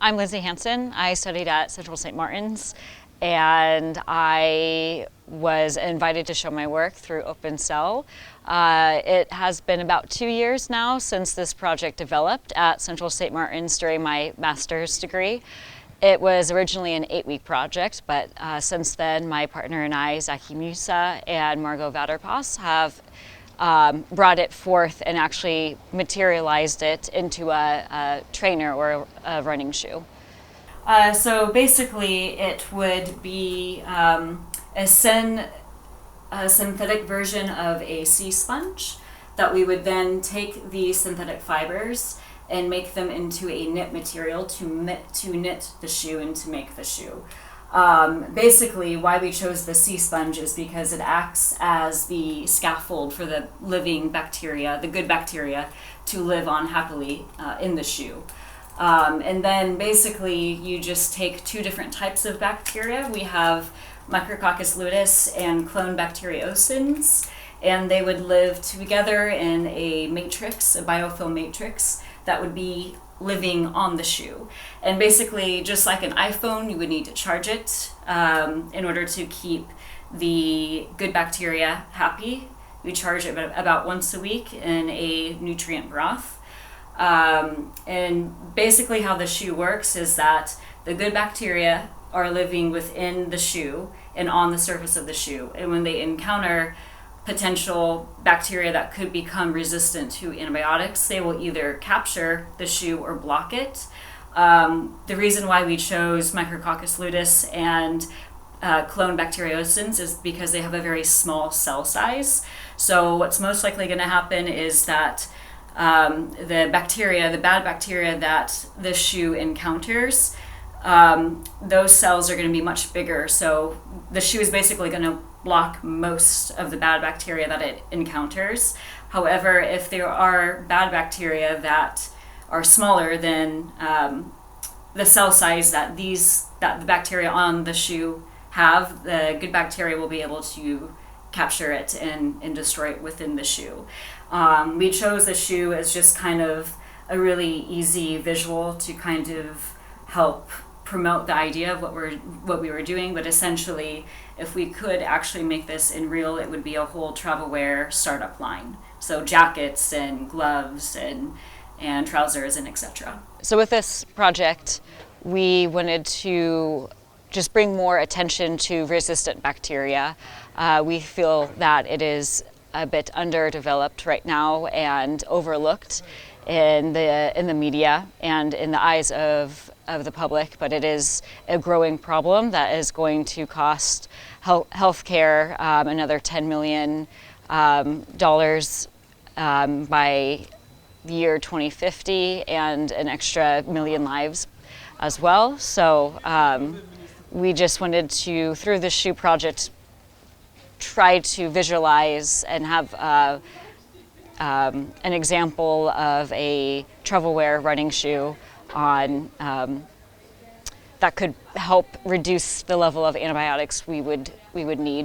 I'm Lindsay Hanson. I studied at Central St. Martin's, and I was invited to show my work through Open Cell. It has been about 2 years now since this project developed at Central St. Martin's during my master's degree. It was originally an 8-week project, but since then my partner and I, Zaki Musa and Margot Vaderpas, have brought it forth and actually materialized it into a trainer or a running shoe. So basically it would be a synthetic version of a sea sponge that we would then take these synthetic fibers and make them into a knit material to knit the shoe and to make the shoe. Basically, why we chose the sea sponge is because it acts as the scaffold for the living bacteria, the good bacteria, to live on happily in the shoe. And then basically you just take 2 different types of bacteria. We have micrococcus luteus and clone bacteriocins, and they would live together in a matrix, a biofilm matrix, that would be living on the shoe. And basically, just like an iPhone, you would need to charge it in order to keep the good bacteria happy. We charge it about once a week in a nutrient broth. And basically how the shoe works is that the good bacteria are living within the shoe and on the surface of the shoe. And when they encounter potential bacteria that could become resistant to antibiotics, they will either capture the shoe or block it. The reason why we chose micrococcus luteus and clone bacteriocins is because they have a very small cell size. So what's most likely going to happen is that the bad bacteria that the shoe encounters, those cells are going to be much bigger. So the shoe is basically going to block most of the bad bacteria that it encounters. However, if there are bad bacteria that are smaller than the cell size that the bacteria on the shoe have, the good bacteria will be able to capture it and destroy it within the shoe. We chose the shoe as just kind of a really easy visual to kind of help promote the idea of what we were doing, but essentially if we could actually make this in real, it would be a whole travel wear startup line. So jackets and gloves and trousers and etc. So with this project, we wanted to just bring more attention to resistant bacteria. We feel that it is a bit underdeveloped right now and overlooked in the media and in the eyes of the public, but it is a growing problem that is going to cost healthcare another $10 million by the year 2050, and an extra million lives as well. So we just wanted to, through the shoe project, try to visualize and have an example of a travel wear running shoe on that could help reduce the level of antibiotics we would need.